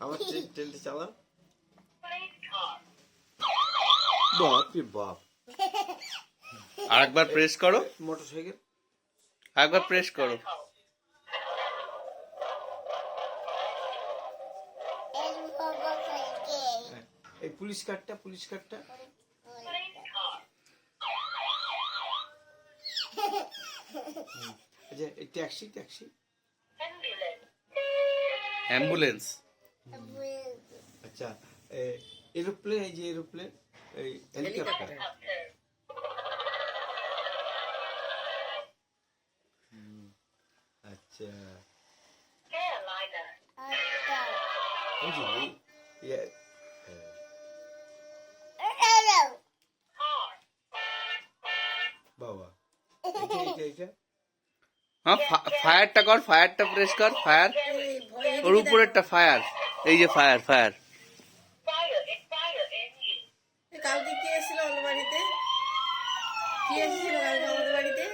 আমার ট্রেনটা চালাও। বাপরে বাপ। আরেকবার প্রেস করো, মোটরসাইকেল। আরেকবার প্রেস করো। এই পুলিশ কার্ডটা, পুলিশ কার্ডটা। আচ্ছা এই ট্যাক্সি, ট্যাক্সি। অ্যাম্বুলেন্স। আচ্ছা এরোপ্লেন, এই যে এরোপ্লেন, এই হেলিকপ্টার। আচ্ছা এই যে বাবা এইটা এইটা। হ্যাঁ, ফায়ারটা কর, ফায়ারটা প্রেস কর, ফায়ার। ওর উপরেরটা ফায়ার, এই যে ফায়ার, ফায়ার। কালকে কে এসেছিল আমাদের বাড়িতে? কে এসেছিল কালকে আমাদের বাড়িতে?